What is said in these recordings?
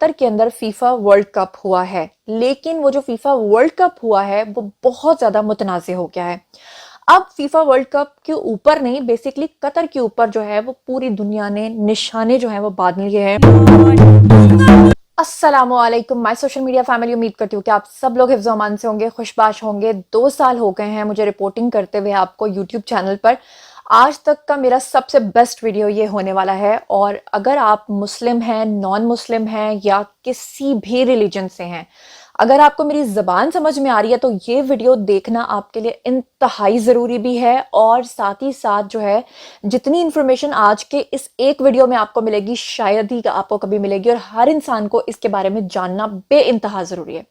قطر کے اندر FIFA world cup ہوا ہے، لیکن وہ جو فیفا ورلڈ کپ ہوا ہے وہ بہت زیادہ متنازع ہو گیا ہے۔ اب فیفا ورلڈ کپ کے اوپر نہیں، بیسیکلی قطر کے اوپر جو ہے وہ پوری دنیا نے نشانے جو ہیں وہ باندھ لیے ہیں۔ السلام علیکم مائی سوشل میڈیا فیملی، امید کرتی ہوں کہ آپ سب لوگ حفظ و امان سے ہوں گے، خوش باش ہوں گے۔ 2 سال ہو گئے ہیں مجھے رپورٹنگ کرتے ہوئے آپ کو یوٹیوب چینل پر۔ آج تک کا میرا سب سے بیسٹ ویڈیو یہ ہونے والا ہے، اور اگر آپ مسلم ہیں، نان مسلم ہیں یا کسی بھی ریلیجن سے ہیں، اگر آپ کو میری زبان سمجھ میں آ رہی ہے تو یہ ویڈیو دیکھنا آپ کے لیے انتہائی ضروری بھی ہے، اور ساتھ ہی ساتھ جو ہے جتنی انفارمیشن آج کے اس ایک ویڈیو میں آپ کو ملے گی شاید ہی آپ کو کبھی ملے گی، اور ہر انسان کو اس کے بارے میں جاننا بے انتہا ضروری ہے۔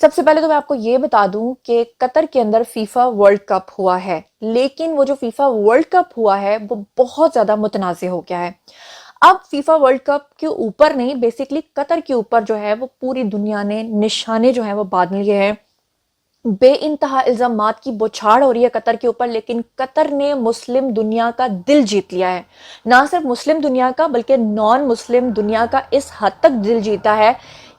سب سے پہلے تو میں آپ کو یہ بتا دوں کہ قطر کے اندر فیفا ورلڈ کپ ہوا ہے، لیکن وہ جو فیفا ورلڈ کپ ہوا ہے وہ بہت زیادہ متنازع ہو گیا ہے۔ اب فیفا ورلڈ کپ کے اوپر نہیں، بیسیکلی قطر کے اوپر جو ہے وہ پوری دنیا نے نشانے جو ہیں وہ باندھ لیے ہیں۔ بے انتہا الزامات کی بوچھاڑ ہو رہی ہے قطر کے اوپر، لیکن قطر نے مسلم دنیا کا دل جیت لیا ہے۔ نہ صرف مسلم دنیا کا بلکہ نان مسلم دنیا کا اس حد تک دل جیتا ہے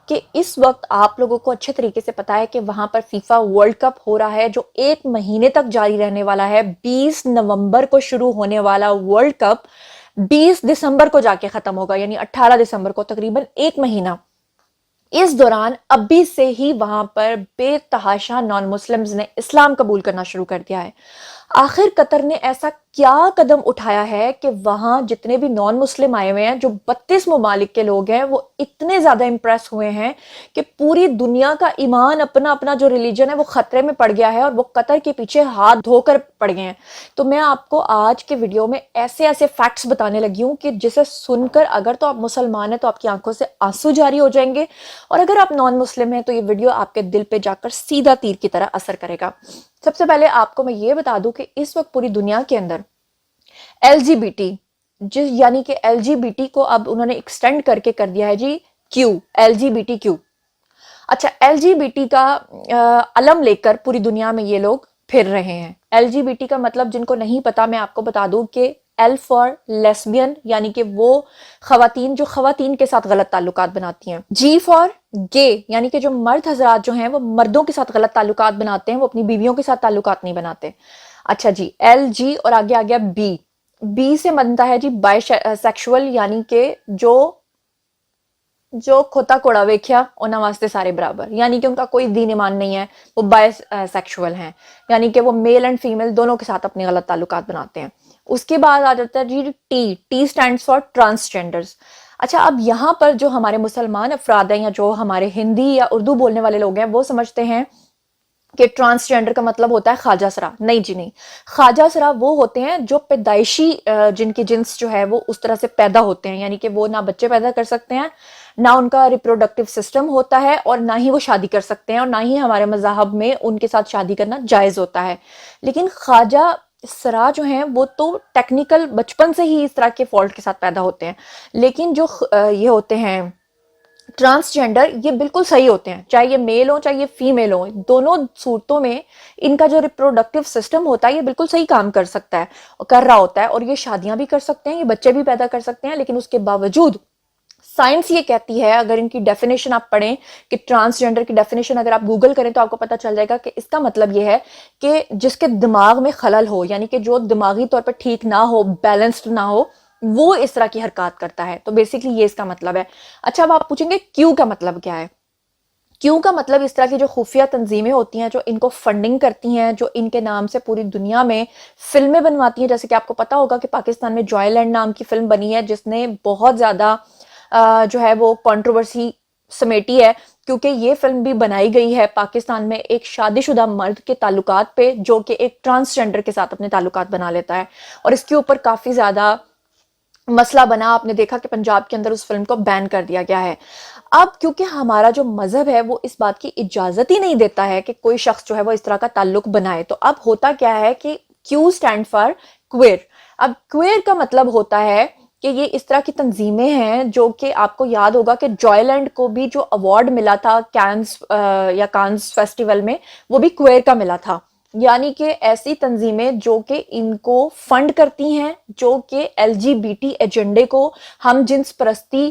کہ اس وقت آپ لوگوں کو اچھے طریقے سے پتا ہے کہ وہاں پر فیفا ورلڈ کپ ہو رہا ہے، جو 1 مہینے تک جاری رہنے والا ہے۔ 20 نومبر کو شروع ہونے والا ورلڈ کپ 20 دسمبر کو جا کے ختم ہوگا، یعنی 18 دسمبر کو، تقریباً 1 مہینہ۔ اس دوران ابھی سے ہی وہاں پر بے تحاشا نان مسلمز نے اسلام قبول کرنا شروع کر دیا ہے۔ آخر قطر نے ایسا کیا قدم اٹھایا ہے کہ وہاں جتنے بھی نان مسلم آئے ہوئے ہیں، جو 32 ممالک کے لوگ ہیں، وہ اتنے زیادہ امپریس ہوئے ہیں کہ پوری دنیا کا ایمان، اپنا اپنا جو ریلیجن ہے وہ خطرے میں پڑ گیا ہے، اور وہ قطر کے پیچھے ہاتھ دھو کر پڑ گئے ہیں۔ تو میں آپ کو آج کے ویڈیو میں ایسے ایسے فیکٹس بتانے لگی ہوں کہ جسے سن کر اگر تو آپ مسلمان ہیں تو آپ کی آنکھوں سے آنسو جاری ہو جائیں گے، اور اگر آپ نان مسلم ہیں تو یہ ویڈیو آپ کے دل پہ جا کر سیدھا تیر کی طرح اثر کرے گا۔ سب سے پہلے آپ کو میں یہ بتا دوں کہ اس وقت پوری دنیا کے اندر ایل جی بی ٹی، یعنی کہ ایل جی بی ٹی کو اب انہوں نے ایکسٹینڈ کر کے کر دیا ہے جی کیو، L G B T Q. اچھا، ایل جی بی ٹی کا علم لے کر پوری دنیا میں یہ لوگ پھر رہے ہیں۔ ایل جی بی ٹی کا مطلب جن کو نہیں پتا میں آپ کو بتا دوں کہ ایل فار لیسبین، یعنی کہ وہ خواتین جو خواتین کے ساتھ غلط تعلقات بناتی ہیں۔ جی فار گے، یعنی کہ جو مرد حضرات جو ہیں وہ مردوں کے ساتھ غلط تعلقات بناتے ہیں، وہ اپنی بیویوں کے ساتھ تعلقات نہیں بناتے۔ اچھا جی، ایل جی اور آگے آ گیا بی۔ بی سے بنتا ہے جی بائی سیکشول، یعنی کہ جو کھوتا کوڑا ویکھیا انہاں واسطے سارے برابر، یعنی کہ ان کا کوئی دین ایمان نہیں ہے، وہ بائی سیکشول ہیں، یعنی کہ وہ میل اینڈ فیمیل دونوں کے ساتھ اپنے غلط تعلقات بناتے ہیں۔ اس کے بعد آ جاتا ہے G T, T stands for transgenders. اچھا، اب یہاں پر جو ہمارے مسلمان افراد ہیں یا جو ہمارے ہندی یا اردو بولنے والے لوگ ہیں وہ سمجھتے ہیں کہ ٹرانسجینڈر کا مطلب ہوتا ہے خواجہ سرا۔ نہیں جی نہیں، خواجہ سرا وہ ہوتے ہیں جو پیدائشی جن کی جنس جو ہے وہ اس طرح سے پیدا ہوتے ہیں، یعنی کہ وہ نہ بچے پیدا کر سکتے ہیں، نہ ان کا ریپروڈکٹیو سسٹم ہوتا ہے، اور نہ ہی وہ شادی کر سکتے ہیں، اور نہ ہی ہمارے مذہب میں ان کے ساتھ شادی کرنا جائز ہوتا ہے۔ لیکن خواجہ سرا جو ہیں وہ تو ٹیکنیکل بچپن سے ہی اس طرح کے فالٹ کے ساتھ پیدا ہوتے ہیں، لیکن جو یہ ہوتے ہیں ٹرانسجینڈر، یہ بالکل صحیح ہوتے ہیں، چاہے یہ میل ہو چاہے یہ فیمیل ہو، دونوں صورتوں میں ان کا جو ریپروڈکٹیو سسٹم ہوتا ہے یہ بالکل صحیح کام کر سکتا ہے، کر رہا ہوتا ہے، اور یہ شادیاں بھی کر سکتے ہیں، یہ بچے بھی پیدا کر سکتے ہیں۔ لیکن اس کے باوجود سائنس یہ کہتی ہے، اگر ان کی ڈیفینیشن آپ پڑھیں کہ ٹرانسجینڈر کی ڈیفینیشن اگر آپ گوگل کریں تو آپ کو پتہ چل جائے گا کہ اس کا مطلب یہ ہے کہ جس کے دماغ میں خلل ہو، یعنی کہ جو دماغی طور پر ٹھیک نہ ہو، بیلنسڈ نہ ہو، وہ اس طرح کی حرکات کرتا ہے۔ تو بیسیکلی یہ اس کا مطلب ہے۔ اچھا، اب آپ پوچھیں گے کیو کا مطلب کیا ہے؟ کیوں کا مطلب اس طرح کی جو خفیہ تنظیمیں ہوتی ہیں جو ان کو فنڈنگ کرتی ہیں، جو ان کے نام سے پوری دنیا میں فلمیں بنواتی ہیں، جیسے کہ آپ کو پتا ہوگا کہ پاکستان میں جوائے لینڈ نام کی فلم بنی ہے جس نے بہت زیادہ جو ہے وہ کنٹروورسی سمیٹی ہے، کیونکہ یہ فلم بھی بنائی گئی ہے پاکستان میں ایک شادی شدہ مرد کے تعلقات پہ جو کہ ایک ٹرانسجینڈر کے ساتھ اپنے تعلقات بنا لیتا ہے، اور اس کے اوپر کافی زیادہ مسئلہ بنا۔ آپ نے دیکھا کہ پنجاب کے اندر اس فلم کو بین کر دیا گیا ہے۔ اب کیونکہ ہمارا جو مذہب ہے وہ اس بات کی اجازت ہی نہیں دیتا ہے کہ کوئی شخص جو ہے وہ اس طرح کا تعلق بنائے، تو اب ہوتا کیا ہے کہ کیو سٹینڈ فار کوئر۔ اب کوئر کا مطلب ہوتا ہے کہ یہ اس طرح کی تنظیمیں ہیں جو کہ آپ کو یاد ہوگا کہ جوائے لینڈ کو بھی جو ایوارڈ ملا تھا کانز فیسٹیول میں، وہ بھی کوئر کا ملا تھا، یعنی کہ ایسی تنظیمیں جو کہ ان کو فنڈ کرتی ہیں، جو کہ ایل جی بی ٹی ایجنڈے کو، ہم جنس پرستی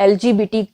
LGBT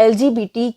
LGBT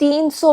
300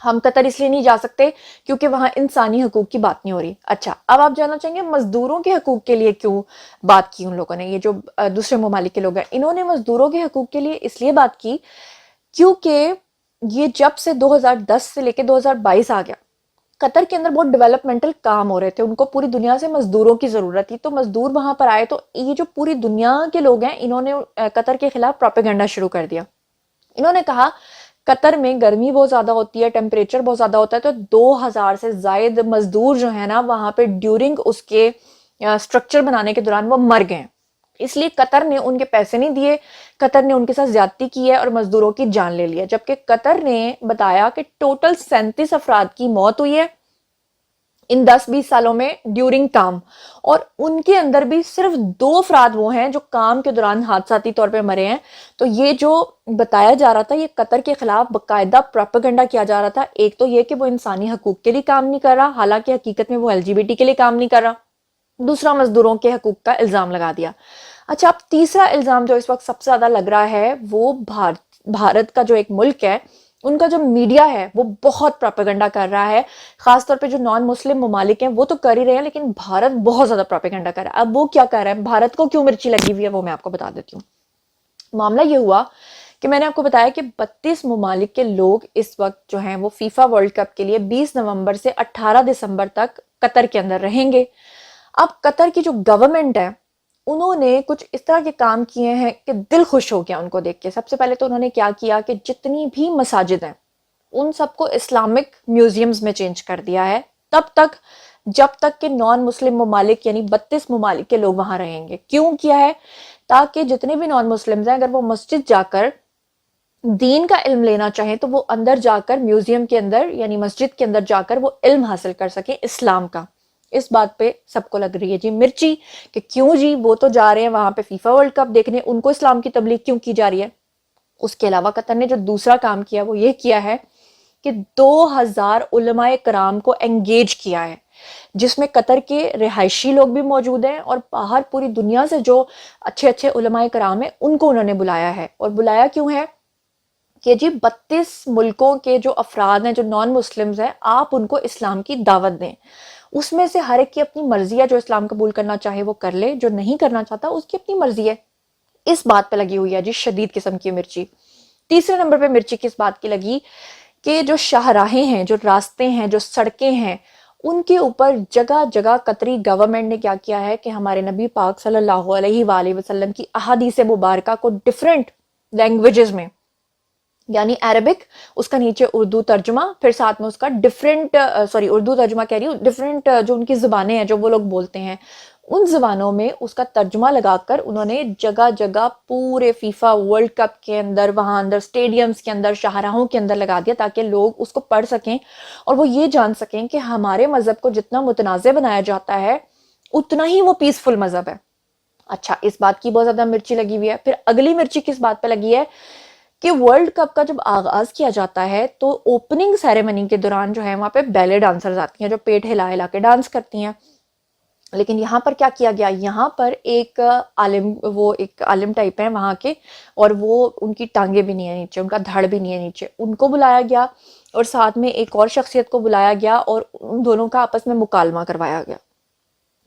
ہم قطر اس لیے نہیں جا سکتے کیونکہ وہاں انسانی حقوق کی بات نہیں ہو رہی. اچھا اب آپ جاننا چاہیں گے مزدوروں کے حقوق کے لیے کیوں بات کی ان لوگوں نے. یہ جو دوسرے ممالک کے لوگ ہیں انہوں نے مزدوروں کے حقوق کے لیے اس لیے بات کی کیونکہ یہ جب سے 2010 سے لے کے 2022 آ گیا قطر کے اندر بہت ڈیولپمنٹل کام ہو رہے تھے. ان کو پوری دنیا سے مزدوروں کی ضرورت تھی, تو مزدور وہاں پر آئے. تو یہ جو پوری دنیا کے لوگ ہیں انہوں نے قطر کے خلاف پروپیگنڈا شروع کر دیا. انہوں نے کہا قطر میں گرمی بہت زیادہ ہوتی ہے, ٹیمپریچر بہت زیادہ ہوتا ہے, تو 2000 سے زائد مزدور جو ہیں نا وہاں پہ ڈیورنگ اس کے سٹرکچر بنانے کے دوران وہ مر گئے. اس لیے قطر نے ان کے پیسے نہیں دیے, قطر نے ان کے ساتھ زیادتی کی ہے اور مزدوروں کی جان لے لی ہے. جبکہ قطر نے بتایا کہ ٹوٹل 37 افراد کی موت ہوئی ہے ان 10-20 سالوں میں ڈیورنگ کام, اور ان کے اندر بھی صرف 2 افراد وہ ہیں جو کام کے دوران حادثاتی طور پہ مرے ہیں. تو یہ جو بتایا جا رہا تھا یہ قطر کے خلاف باقاعدہ پروپیگنڈا کیا جا رہا تھا. ایک تو یہ کہ وہ انسانی حقوق کے لیے کام نہیں کر رہا, حالانکہ حقیقت میں وہ LGBT کے لیے کام نہیں کر رہا. دوسرا مزدوروں کے حقوق کا الزام لگا دیا. اچھا اب تیسرا الزام جو اس وقت سب سے زیادہ لگ رہا ہے وہ بھارت کا جو ایک ملک ہے ان کا جو میڈیا ہے وہ بہت پروپیگنڈا کر رہا ہے. خاص طور پہ جو نان مسلم ممالک ہیں وہ تو کر ہی رہے ہیں, لیکن بھارت بہت زیادہ پروپیگنڈا کر رہا ہے. اب وہ کیا کر رہا ہے, بھارت کو کیوں مرچی لگی ہوئی ہے وہ میں آپ کو بتا دیتی ہوں. معاملہ یہ ہوا کہ میں نے آپ کو بتایا کہ 32 ممالک کے لوگ اس وقت جو ہیں وہ فیفا ورلڈ کپ کے لیے 20 نومبر سے 18 دسمبر تک قطر کے اندر رہیں گے. اب قطر کی جو گورنمنٹ ہے انہوں نے کچھ اس طرح کے کام کیے ہیں کہ دل خوش ہو گیا ان کو دیکھ کے. سب سے پہلے تو انہوں نے کیا کیا کہ جتنی بھی مساجد ہیں ان سب کو اسلامک میوزیمز میں چینج کر دیا ہے تب تک جب تک کہ نان مسلم ممالک یعنی 32 ممالک کے لوگ وہاں رہیں گے. کیوں کیا ہے, تاکہ جتنے بھی نان مسلمز ہیں اگر وہ مسجد جا کر دین کا علم لینا چاہیں تو وہ اندر جا کر میوزیم کے اندر یعنی مسجد کے اندر جا کر وہ علم حاصل کر سکیں اسلام کا. اس بات پہ سب کو لگ رہی ہے جی مرچی کہ کیوں جی وہ تو جا رہے ہیں وہاں پہ فیفا ورلڈ کپ دیکھنے, ان کو اسلام کی تبلیغ کیوں کی جا رہی ہے. اس کے علاوہ قطر نے جو دوسرا کام کیا وہ یہ کیا ہے کہ 2000 علماء کرام کو انگیج کیا ہے, جس میں قطر کے رہائشی لوگ بھی موجود ہیں اور باہر پوری دنیا سے جو اچھے اچھے علماء کرام ہیں ان کو انہوں نے بلایا ہے. اور بلایا کیوں ہے کہ جی 32 ملکوں کے جو افراد ہیں جو نان مسلمز ہیں آپ ان کو اسلام کی دعوت دیں. اس میں سے ہر ایک کی اپنی مرضی ہے, جو اسلام قبول کرنا چاہے وہ کر لے, جو نہیں کرنا چاہتا اس کی اپنی مرضی ہے. اس بات پہ لگی ہوئی ہے جی شدید قسم کی مرچی. تیسرے نمبر پہ مرچی کس بات کی لگی کہ جو شاہراہیں ہیں, جو راستے ہیں, جو سڑکیں ہیں, ان کے اوپر جگہ جگہ قطری گورنمنٹ نے کیا کیا ہے کہ ہمارے نبی پاک صلی اللہ علیہ وآلہ وسلم کی احادیث مبارکہ کو ڈیفرنٹ لینگویجز میں یعنی عربک, اس کا نیچے اردو ترجمہ, پھر ساتھ میں اس کا اردو ترجمہ کہہ رہی ہوں, ڈفرینٹ جو ان کی زبانیں ہیں جو وہ لوگ بولتے ہیں ان زبانوں میں اس کا ترجمہ لگا کر انہوں نے جگہ جگہ پورے فیفا ورلڈ کپ کے اندر وہاں اندر سٹیڈیمز کے اندر شاہراہوں کے اندر لگا دیا تاکہ لوگ اس کو پڑھ سکیں اور وہ یہ جان سکیں کہ ہمارے مذہب کو جتنا متنازع بنایا جاتا ہے اتنا ہی وہ پیسفل مذہب ہے. اچھا اس بات کی بہت زیادہ مرچی لگی ہوئی ہے. پھر اگلی مرچی کس بات پہ لگی ہے کہ ورلڈ کپ کا جب آغاز کیا جاتا ہے تو اوپننگ سیریمنی کے دوران جو ہے وہاں پہ بیلے ڈانسرز آتی ہیں جو پیٹ ہلا ہلا کے ڈانس کرتی ہیں. لیکن یہاں پر کیا کیا گیا, یہاں پر ایک عالم ٹائپ ہے وہاں کے, اور وہ ان کی ٹانگیں بھی نہیں ہیں نیچے, ان کا دھڑ بھی نہیں ہے نیچے, ان کو بلایا گیا اور ساتھ میں ایک اور شخصیت کو بلایا گیا اور ان دونوں کا آپس میں مکالمہ کروایا گیا.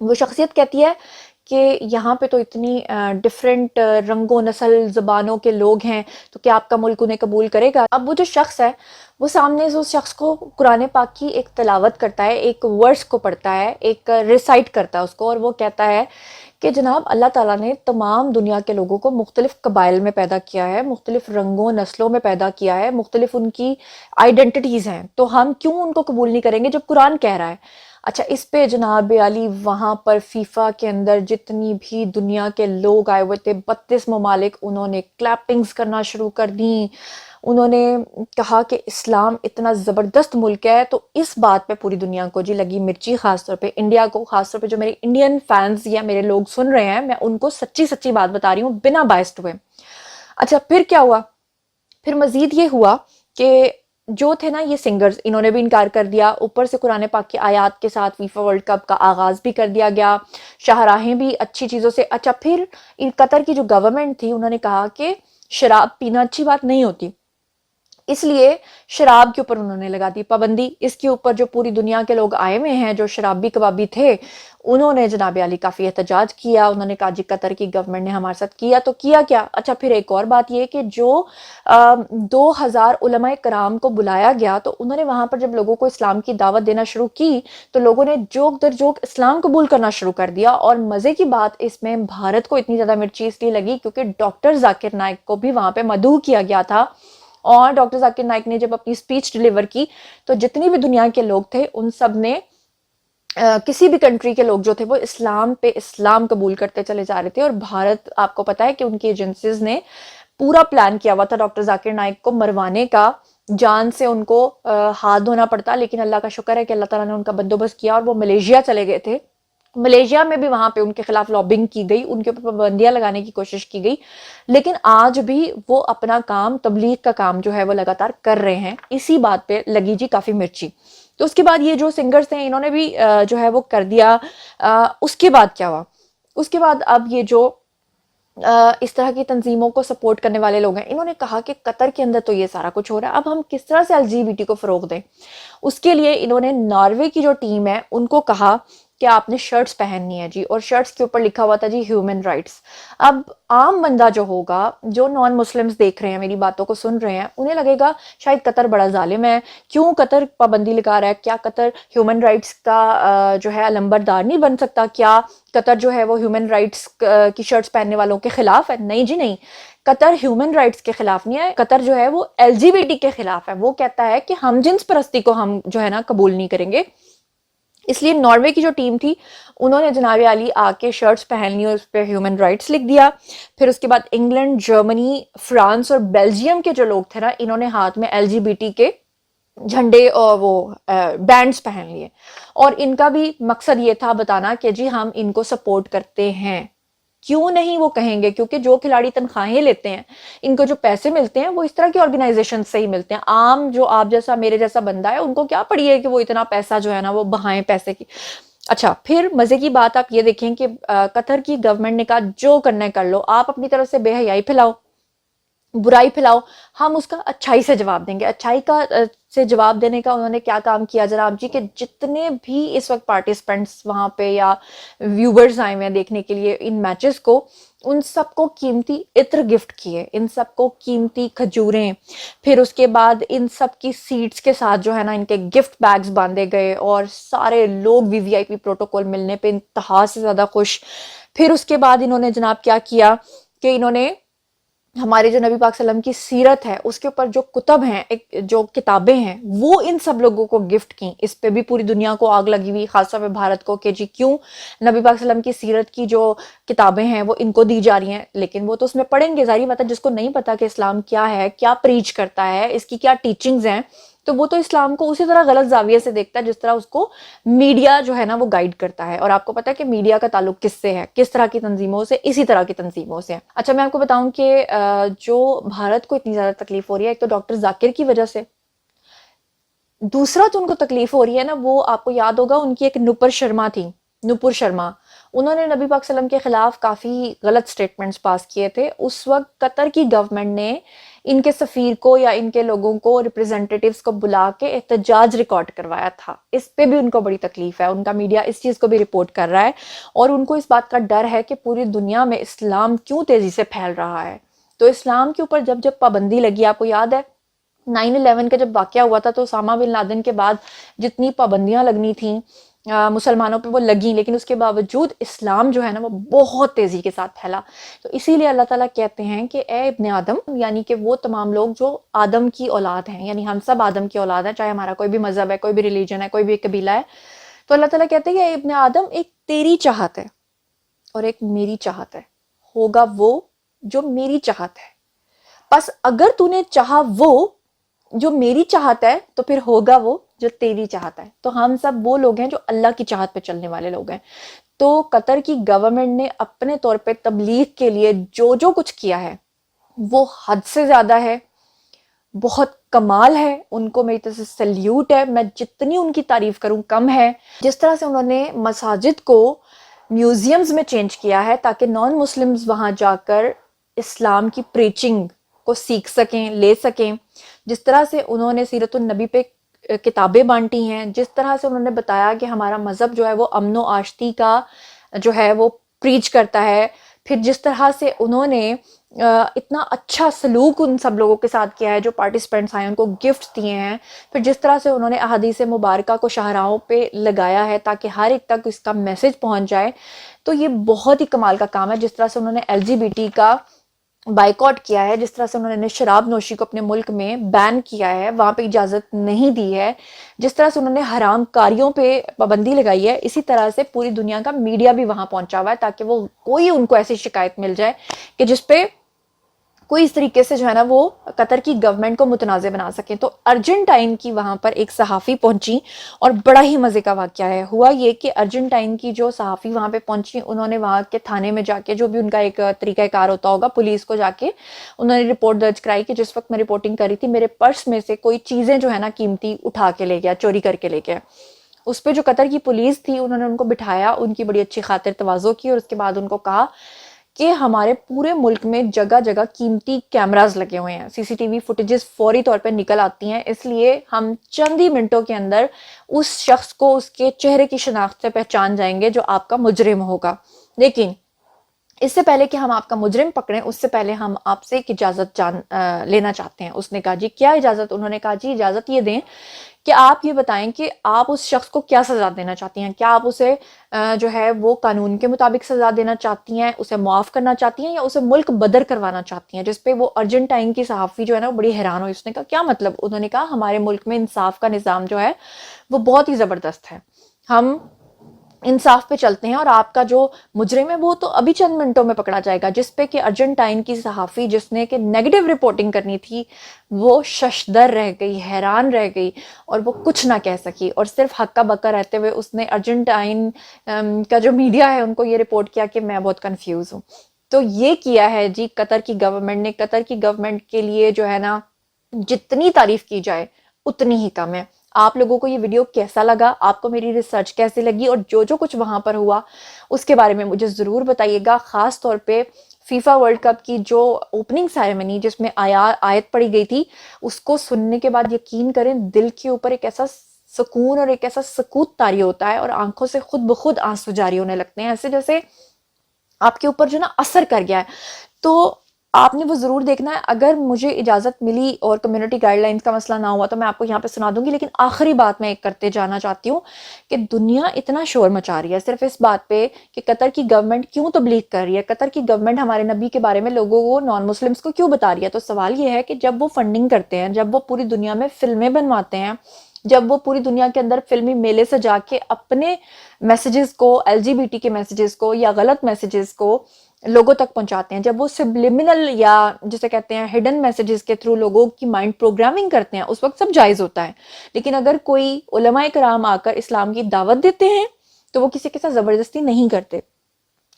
وہ شخصیت کہتی ہے کہ یہاں پہ تو اتنی ڈفرینٹ رنگوں نسل زبانوں کے لوگ ہیں تو کیا آپ کا ملک انہیں قبول کرے گا. اب وہ جو شخص ہے وہ سامنے سے اس شخص کو قرآن پاک کی ایک تلاوت کرتا ہے, ایک ورس کو پڑھتا ہے, ایک ریسائٹ کرتا ہے اس کو, اور وہ کہتا ہے کہ جناب اللہ تعالیٰ نے تمام دنیا کے لوگوں کو مختلف قبائل میں پیدا کیا ہے, مختلف رنگوں نسلوں میں پیدا کیا ہے, مختلف ان کی آئیڈینٹیٹیز ہیں, تو ہم کیوں ان کو قبول نہیں کریں گے جب قرآن کہہ رہا ہے. اچھا اس پہ جناب علی وہاں پر فیفا کے اندر جتنی بھی دنیا کے لوگ آئے ہوئے تھے 32 ممالک, انہوں نے کلیپنگز کرنا شروع کر دیں. انہوں نے کہا کہ اسلام اتنا زبردست ملک ہے. تو اس بات پہ پوری دنیا کو جی لگی مرچی, خاص طور پہ انڈیا کو, خاص طور پہ جو میرے انڈین فینز یا میرے لوگ سن رہے ہیں میں ان کو سچی سچی بات بتا رہی ہوں بنا بائسڈ ہوئے. اچھا پھر کیا ہوا, پھر مزید یہ ہوا کہ جو تھے نا یہ سنگرز انہوں نے بھی انکار کر دیا, اوپر سے قرآن پاک کی آیات کے ساتھ فیفا ورلڈ کپ کا آغاز بھی کر دیا گیا, شاہراہیں بھی اچھی چیزوں سے. اچھا پھر قطر کی جو گورنمنٹ تھی انہوں نے کہا کہ شراب پینا اچھی بات نہیں ہوتی, اس لیے شراب کے اوپر انہوں نے لگا دی پابندی. اس کے اوپر جو پوری دنیا کے لوگ آئے ہوئے ہیں جو شرابی کبابی تھے انہوں نے جناب علی کافی احتجاج کیا. انہوں نے کہا جی قطر کی گورنمنٹ نے ہمارے ساتھ کیا تو کیا کیا. اچھا پھر ایک اور بات یہ کہ جو 2000 علماء کرام کو بلایا گیا تو انہوں نے وہاں پر جب لوگوں کو اسلام کی دعوت دینا شروع کی تو لوگوں نے جوک در جوک اسلام قبول کرنا شروع کر دیا. اور مزے کی بات اس میں بھارت کو اتنی زیادہ مرچی اس لیے لگی کیونکہ ڈاکٹر ذاکر نائک کو بھی وہاں پہ مدعو کیا گیا تھا. اور ڈاکٹر ذاکر نائک نے جب اپنی سپیچ ڈیلیور کی تو جتنی بھی دنیا کے لوگ تھے ان سب نے کسی بھی کنٹری کے لوگ جو تھے وہ اسلام پہ اسلام قبول کرتے چلے جا رہے تھے. اور بھارت آپ کو پتا ہے کہ ان کی ایجنسیز نے پورا پلان کیا ہوا تھا ڈاکٹر ذاکر نائک کو مروانے کا. جان سے ان کو ہاتھ دھونا پڑتا لیکن اللہ کا شکر ہے کہ اللہ تعالیٰ نے ان کا بندوبست کیا اور وہ ملیشیا چلے گئے تھے. ملیشیا میں بھی وہاں پہ ان کے خلاف لابنگ کی گئی, ان کے اوپر پابندیاں لگانے کی کوشش کی گئی, لیکن آج بھی وہ اپنا کام تبلیغ کا کام جو ہے وہ لگاتار کر رہے ہیں. اسی بات پہ لگی جی کافی مرچی. تو اس کے بعد یہ جو سنگرز تھے انہوں نے بھی جو ہے وہ کر دیا. اس کے بعد کیا ہوا, اس کے بعد اب یہ جو اس طرح کی تنظیموں کو سپورٹ کرنے والے لوگ ہیں انہوں نے کہا کہ قطر کے اندر تو یہ سارا کچھ ہو رہا ہے, اب ہم کس طرح سے LGBT کو فروغ دیں. اس کے لیے انہوں نے ناروے کی جو ٹیم ہے ان کو کہا کہ آپ نے شرٹس پہننی ہے جی, اور شرٹس کے اوپر لکھا ہوا تھا جی ہیومن رائٹس. اب عام بندہ جو ہوگا جو نان مسلمز دیکھ رہے ہیں میری باتوں کو سن رہے ہیں انہیں لگے گا شاید قطر بڑا ظالم ہے, کیوں قطر پابندی لگا رہا ہے, کیا قطر ہیومن رائٹس کا جو ہے علمبردار نہیں بن سکتا, کیا قطر جو ہے وہ ہیومن رائٹس کی شرٹس پہننے والوں کے خلاف ہے. نہیں جی نہیں, قطر ہیومن رائٹس کے خلاف نہیں ہے, قطر جو ہے وہ LGBT کے خلاف ہے. وہ کہتا ہے کہ ہم جنس پرستی کو ہم جو ہے نا قبول نہیں کریں گے. اس لیے ناروے کی جو ٹیم تھی انہوں نے جناب علی آ کے شرٹس پہن لی اور اس پہ ہیومن رائٹس لکھ دیا. پھر اس کے بعد انگلینڈ, جرمنی, فرانس اور بیلجیم کے جو لوگ تھے نا انہوں نے ہاتھ میں LGBT کے جھنڈے اور وہ بینڈز پہن لیے. اور ان کا بھی مقصد یہ تھا بتانا کہ جی ہم ان کو سپورٹ کرتے ہیں. کیوں نہیں وہ کہیں گے, کیونکہ جو کھلاڑی تنخواہیں لیتے ہیں ان کو جو پیسے ملتے ہیں وہ اس طرح کی آرگنائزیشن سے ہی ملتے ہیں. عام جو آپ جیسا میرے جیسا بندہ ہے ان کو کیا پڑی ہے کہ وہ اتنا پیسہ جو ہے نا وہ بہائیں پیسے کی. اچھا پھر مزے کی بات آپ یہ دیکھیں کہ قطر کی گورنمنٹ نے کہا جو کرنا ہے کر لو, آپ اپنی طرف سے بے حیائی پھیلاؤ, برائی پھیلاؤ, ہم اس کا اچھائی سے جواب دیں گے. اچھائی کا سے جواب دینے کا انہوں نے کیا کام کیا جناب جی کہ جتنے بھی اس وقت پارٹیسپینٹس وہاں پہ یا ویورز آئے ہوئے ہیں دیکھنے کے لیے ان میچز کو, ان سب کو قیمتی عطر گفٹ کیے, ان سب کو قیمتی کھجوریں, پھر اس کے بعد ان سب کی سیٹس کے ساتھ جو ہے نا ان کے گفٹ بیگز باندھے گئے اور سارے لوگ VIP پروٹوکول ملنے پہ انتہا سے زیادہ خوش. پھر اس کے بعد انہوں نے جناب کیا کیا کہ انہوں نے ہمارے جو نبی پاک صلی اللہ علیہ وسلم کی سیرت ہے اس کے اوپر جو کتب ہیں, جو کتابیں ہیں وہ ان سب لوگوں کو گفٹ کی. اس پہ بھی پوری دنیا کو آگ لگی ہوئی, خاص طور پہ بھارت کو, کہ جی کیوں نبی پاک صلی اللہ علیہ وسلم کی سیرت کی جو کتابیں ہیں وہ ان کو دی جا رہی ہیں. لیکن وہ تو اس میں پڑھیں گے, ظاہری بات ہے جس کو نہیں پتا کہ اسلام کیا ہے, کیا پریچ کرتا ہے, اس کی کیا ٹیچنگز ہیں, تو وہ تو اسلام کو اسی طرح غلط زاویے سے دیکھتا ہے جس طرح اس کو میڈیا جو ہے نا وہ گائیڈ کرتا ہے. اور آپ کو پتا ہے کہ میڈیا کا تعلق کس سے ہے, کس طرح کی تنظیموں سے, اسی طرح کی تنظیموں سے. اچھا میں آپ کو بتاؤں کہ جو بھارت کو اتنی زیادہ تکلیف ہو رہی ہے ایک تو ڈاکٹر ذاکر کی وجہ سے, دوسرا جو ان کو تکلیف ہو رہی ہے نا وہ آپ کو یاد ہوگا ان کی ایک نپر شرما تھی, نپر شرما, انہوں نے نبی پاک صلی اللہ علیہ وسلم کے خلاف کافی غلط سٹیٹمنٹس پاس کیے تھے. اس وقت قطر کی گورنمنٹ نے ان کے سفیر کو یا ان کے لوگوں کو ریپرزینٹیٹیوز کو بلا کے احتجاج ریکارڈ کروایا تھا. اس پہ بھی ان کو بڑی تکلیف ہے, ان کا میڈیا اس چیز کو بھی رپورٹ کر رہا ہے اور ان کو اس بات کا ڈر ہے کہ پوری دنیا میں اسلام کیوں تیزی سے پھیل رہا ہے. تو اسلام کے اوپر جب پابندی لگی, آپ کو یاد ہے 9/11 کا جب واقعہ ہوا تھا تو اسامہ بن لادن کے بعد جتنی پابندیاں لگنی تھیں مسلمانوں پہ وہ لگیں, لیکن اس کے باوجود اسلام جو ہے نا وہ بہت تیزی کے ساتھ پھیلا. تو اسی لیے اللہ تعالیٰ کہتے ہیں کہ اے ابن آدم, یعنی کہ وہ تمام لوگ جو آدم کی اولاد ہیں, یعنی ہم سب آدم کی اولاد ہیں, چاہے ہمارا کوئی بھی مذہب ہے, کوئی بھی ریلیجن ہے, کوئی بھی قبیلہ ہے. تو اللہ تعالیٰ کہتے ہیں کہ اے ابن آدم, ایک تیری چاہت ہے اور ایک میری چاہت ہے, ہوگا وہ جو میری چاہت ہے. بس اگر تو نے چاہا وہ جو میری چاہت ہے تو پھر ہوگا وہ جو تیری چاہت ہے. تو ہم سب وہ لوگ ہیں جو اللہ کی چاہت پہ چلنے والے لوگ ہیں. تو قطر کی گورنمنٹ نے اپنے طور پہ تبلیغ کے لیے جو کچھ کیا ہے وہ حد سے زیادہ ہے, بہت کمال ہے. ان کو میری طرف سے سلیوٹ ہے, میں جتنی ان کی تعریف کروں کم ہے. جس طرح سے انہوں نے مساجد کو میوزیمز میں چینج کیا ہے تاکہ نان مسلمز وہاں جا کر اسلام کی پریچنگ کو سیکھ سکیں, لے سکیں. جس طرح سے انہوں نے سیرت النبی پہ کتابیں بانٹی ہیں, جس طرح سے انہوں نے بتایا کہ ہمارا مذہب جو ہے وہ امن و آشتی کا جو ہے وہ پریچ کرتا ہے, پھر جس طرح سے انہوں نے اتنا اچھا سلوک ان سب لوگوں کے ساتھ کیا ہے جو پارٹیسپینٹس آئے, ان کو گفٹ دیے ہیں, پھر جس طرح سے انہوں نے احادیث مبارکہ کو شاہراہوں پہ لگایا ہے تاکہ ہر ایک تک اس کا میسج پہنچ جائے, تو یہ بہت ہی کمال کا کام ہے. جس طرح سے انہوں نے LGBT کا بائیکاٹ کیا ہے, جس طرح سے انہوں نے شراب نوشی کو اپنے ملک میں بین کیا ہے, وہاں پہ اجازت نہیں دی ہے, جس طرح سے انہوں نے حرام کاریوں پہ پابندی لگائی ہے, اسی طرح سے پوری دنیا کا میڈیا بھی وہاں پہنچا ہوا ہے تاکہ وہ کوئی ان کو ایسی شکایت مل جائے کہ جس پہ کوئی اس طریقے سے جو ہے نا وہ قطر کی گورنمنٹ کو متنازع بنا سکیں. تو ارجنٹائن کی وہاں پر ایک صحافی پہنچی اور بڑا ہی مزے کا واقعہ ہے. ہوا یہ کہ ارجنٹائن کی جو صحافی وہاں پہ پہنچی, انہوں نے وہاں کے تھانے میں جا کے, جو بھی ان کا ایک طریقہ کار ہوتا ہوگا, پولیس کو جا کے انہوں نے رپورٹ درج کرائی کہ جس وقت میں رپورٹنگ کر رہی تھی میرے پرس میں سے کوئی چیزیں جو ہے نا قیمتی اٹھا کے لے گیا, چوری کر کے لے گیا. اس پہ جو قطر کی پولیس تھی انہوں نے ان کو بٹھایا, ان کی بڑی اچھی خاطر تواضع کی, اور اس کے بعد ان کو کہا کہ ہمارے پورے ملک میں جگہ جگہ قیمتی کیمراز لگے ہوئے ہیں, CCTV فوٹیجز فوری طور پہ نکل آتی ہیں, اس لیے ہم چند ہی منٹوں کے اندر اس شخص کو اس کے چہرے کی شناخت سے پہچان جائیں گے جو آپ کا مجرم ہوگا. لیکن اس سے پہلے کہ ہم آپ کا مجرم پکڑیں, اس سے پہلے ہم آپ سے ایک اجازت لینا چاہتے ہیں. اس نے کہا جی کیا اجازت؟ انہوں نے کہا جی اجازت یہ دیں کہ آپ یہ بتائیں کہ آپ اس شخص کو کیا سزا دینا چاہتی ہیں, کیا آپ اسے جو ہے وہ قانون کے مطابق سزا دینا چاہتی ہیں, اسے معاف کرنا چاہتی ہیں, یا اسے ملک بدر کروانا چاہتی ہیں. جس پہ وہ ارجنٹائن کی صحافی جو ہے نا وہ بڑی حیران ہوئی. اس نے کہا کیا مطلب؟ انہوں نے کہا ہمارے ملک میں انصاف کا نظام جو ہے وہ بہت ہی زبردست ہے, ہم انصاف پہ چلتے ہیں, اور آپ کا جو مجرم ہے وہ تو ابھی چند منٹوں میں پکڑا جائے گا. جس پہ کہ ارجنٹائن کی صحافی جس نے کہ نیگیٹو رپورٹنگ کرنی تھی وہ ششدر رہ گئی, حیران رہ گئی, اور وہ کچھ نہ کہہ سکی, اور صرف ہکا بکا رہتے ہوئے اس نے ارجنٹائن کا جو میڈیا ہے ان کو یہ رپورٹ کیا کہ میں بہت کنفیوز ہوں. تو یہ کیا ہے جی قطر کی گورنمنٹ نے. قطر کی گورنمنٹ کے لیے جو ہے نا جتنی تعریف کی جائے اتنی ہی کم ہے. آپ لوگوں کو یہ ویڈیو کیسا لگا, آپ کو میری ریسرچ کیسی لگی, اور جو کچھ وہاں پر ہوا اس کے بارے میں مجھے ضرور بتائیے گا. خاص طور پہ فیفا ورلڈ کپ کی جو اوپننگ سیریمنی جس میں آیت پڑھی گئی تھی, اس کو سننے کے بعد یقین کریں دل کے اوپر ایک ایسا سکون اور ایک ایسا سکوت طاری ہوتا ہے, اور آنکھوں سے خود بخود آنسو جاری ہونے لگتے ہیں, ایسے جیسے آپ کے اوپر جو نا اثر کر گیا ہے. تو آپ نے وہ ضرور دیکھنا ہے. اگر مجھے اجازت ملی اور کمیونٹی گائیڈ لائنز کا مسئلہ نہ ہوا تو میں آپ کو یہاں پہ سنا دوں گی. لیکن آخری بات میں ایک کرتے جانا چاہتی ہوں کہ دنیا اتنا شور مچا رہی ہے صرف اس بات پہ کہ قطر کی گورنمنٹ کیوں تبلیغ کر رہی ہے, قطر کی گورنمنٹ ہمارے نبی کے بارے میں لوگوں کو, نان مسلمس کو کیوں بتا رہی ہے. تو سوال یہ ہے کہ جب وہ فنڈنگ کرتے ہیں, جب وہ پوری دنیا میں فلمیں بنواتے ہیں, جب وہ پوری دنیا کے اندر فلمی میلے سجا کے اپنے میسیجز کو, LGBT کے میسیجز کو یا غلط میسیجز کو لوگوں تک پہنچاتے ہیں, جب وہ سبلیمنل یا جسے کہتے ہیں ہڈن میسیجز کے تھرو لوگوں کی مائنڈ پروگرامنگ کرتے ہیں, اس وقت سب جائز ہوتا ہے. لیکن اگر کوئی علماء کرام آ کر اسلام کی دعوت دیتے ہیں تو وہ کسی کے ساتھ زبردستی نہیں کرتے.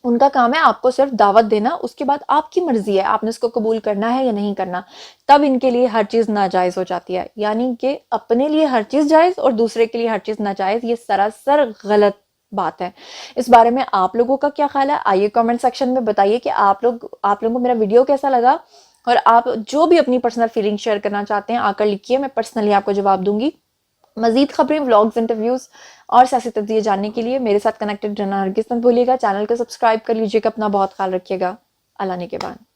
ان کا کام ہے آپ کو صرف دعوت دینا, اس کے بعد آپ کی مرضی ہے آپ نے اس کو قبول کرنا ہے یا نہیں کرنا. تب ان کے لیے ہر چیز ناجائز ہو جاتی ہے. یعنی کہ اپنے لیے ہر چیز جائز اور دوسرے کے لیے ہر چیز ناجائز, یہ سراسر غلط بات ہے. اس بارے میں آپ لوگوں کا کیا خیال ہے؟ آئیے کامنٹ سیکشن میں بتائیے کہ آپ لوگوں کو میرا ویڈیو کیسا لگا, اور آپ جو بھی اپنی پرسنل فیلنگ شیئر کرنا چاہتے ہیں آ کر لکھیے, میں پرسنلی آپ کو جواب دوں گی. مزید خبریں, ولاگز, انٹرویوز اور سیاسی تجزیے جاننے کے لیے میرے ساتھ کنیکٹڈ رہنا ہرگز مت بھولیے گا. چینل کو سبسکرائب کر لیجیے گا. اپنا بہت خیال رکھیے گا. اللہ نے کے بعد.